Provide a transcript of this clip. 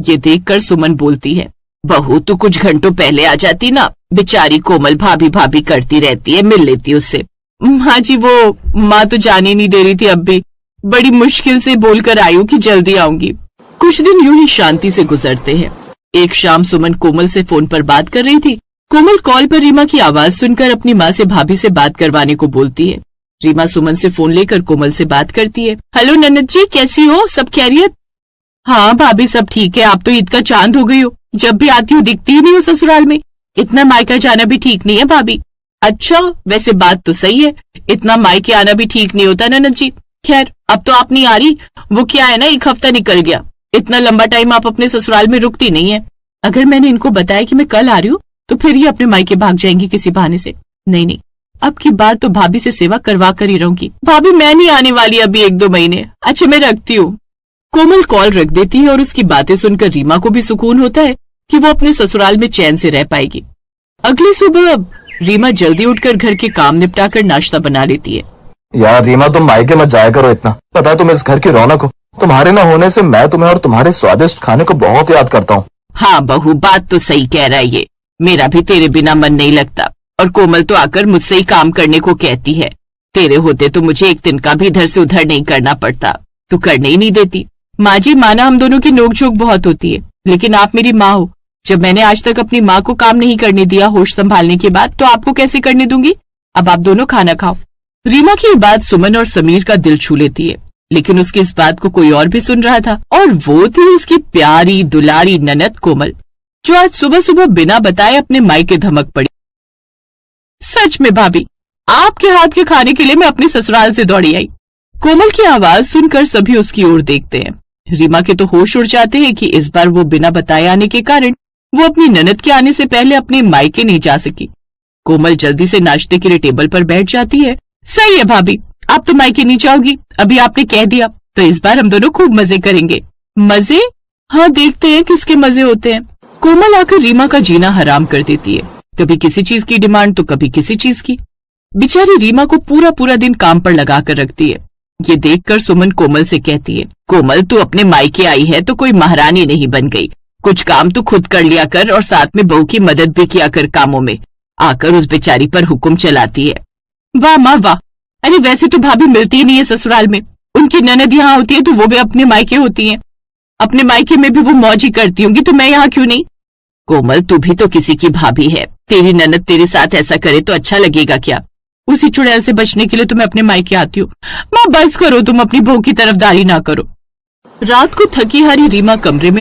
ये देखकर सुमन बोलती है, बहू तू कुछ घंटों पहले आ जाती ना, बेचारी कोमल भाभी भाभी करती रहती है, मिल लेती उससे। हाँ जी, वो माँ तो जाने नहीं दे रही थी, अब भी बड़ी मुश्किल से बोलकर आई हूँ कि जल्दी आऊंगी। कुछ दिन यूं ही शांति से गुजरते हैं। एक शाम सुमन कोमल से फोन पर बात कर रही थी। कोमल कॉल पर रीमा की आवाज सुनकर अपनी माँ से भाभी से बात करवाने को बोलती है। रीमा सुमन से फोन लेकर कोमल से बात करती है। हेलो ननद जी, कैसी हो, सब खैरियत? हाँ भाभी सब ठीक है, आप तो ईद का चांद हो गई हो, जब भी आती हो दिखती ही नहीं हो ससुराल में, इतना मायका जाना भी ठीक नहीं है भाभी। अच्छा, वैसे बात तो सही है, इतना मायके आना भी ठीक नहीं होता ननद जी। खैर अब तो आप नहीं आ रही, वो क्या है ना, एक हफ्ता निकल गया, इतना लंबा टाइम आप अपने ससुराल में रुकती नहीं है। अगर मैंने इनको बताया कि मैं कल आ रही हूँ तो फिर ये अपने मायके भाग जाएंगी किसी बहाने से। नहीं, अब की बार तो भाभी से सेवा करवा कर ही रहूंगी। भाभी मैं नहीं आने वाली अभी 1-2 महीने। अच्छा मैं रखती हूँ। कोमल कॉल रख देती है और उसकी बातें सुनकर रीमा को भी सुकून होता है कि वो अपने ससुराल में चैन से रह पाएगी। अगली सुबह रीमा जल्दी उठकर घर के काम निपटाकर नाश्ता बना लेती है। यार रीमा, तुम मायके मत जाया करो इतना, पता है तुम इस घर की रौनक हो, तुम्हारे न होने से मैं तुम्हें और तुम्हारे स्वादिष्ट खाने को बहुत याद करता हूँ। हाँ बहू, बात तो सही कह रहा है ये, मेरा भी तेरे बिना मन नहीं लगता। और कोमल तो आकर मुझसे ही काम करने को कहती है, तेरे होते तो मुझे एक दिन का भी इधर से उधर नहीं करना पड़ता, तू करने ही नहीं देती। माँ जी, माना हम दोनों की नोकझोंक बहुत होती है, लेकिन आप मेरी माँ हो। जब मैंने आज तक अपनी माँ को काम नहीं करने दिया होश संभालने के बाद, तो आपको कैसे करने दूंगी? अब आप दोनों खाना खाओ। रीमा की बात सुमन और समीर का दिल छू लेती है, लेकिन उसकी इस बात को कोई और भी सुन रहा था, और वो थी उसकी प्यारी दुलारी ननद कोमल, जो आज सुबह सुबह बिना बताए अपने मायके धमक पड़ी। सच में भाभी, आपके हाथ के खाने के लिए मैं अपने ससुराल से दौड़ी आई। कोमल की आवाज सुनकर सभी उसकी ओर देखते हैं। रीमा के तो होश उड़ जाते हैं कि इस बार वो बिना बताए आने के कारण वो अपनी ननद के आने से पहले अपने मायके नहीं जा सकी। कोमल जल्दी से नाश्ते के लिए टेबल पर बैठ जाती है। सही है भाभी, आप तो मायके नहीं जाओगी, अभी आपने कह दिया, तो इस बार हम दोनों खूब मजे करेंगे। मजे? हाँ, देखते हैं किसके मजे होते हैं। कोमल आकर रीमा का जीना हराम कर देती है, कभी किसी चीज की डिमांड तो कभी किसी चीज की। बेचारी रीमा को पूरा पूरा दिन काम पर लगा कर रखती है। ये देखकर सुमन कोमल से कहती है, कोमल तू अपने मायके आई है तो कोई महारानी नहीं बन गई, कुछ काम तू खुद कर लिया कर और साथ में बहू की मदद भी किया कर कामों में। आकर उस बेचारी पर हुक्म चलाती है। वाह माँ वाह, अरे वैसे तो भाभी मिलती ही नहीं है ससुराल में, उनकी ननद यहाँ होती है तो वो भी अपने मायके होती है, अपने मायके में भी वो मौज ही करती होंगी, तो मैं यहाँ क्यों नहीं? कोमल तू भी तो किसी की भाभी है, तेरी ननद तेरे साथ ऐसा करे तो अच्छा लगेगा क्या? उसी चुड़ैल से बचने के लिए तो मैं अपने मायके आती हूँ। माँ बस करो, तुम अपनी बहू की तरफदारी ना करो। रात को थकी हारी रीमा कमरे में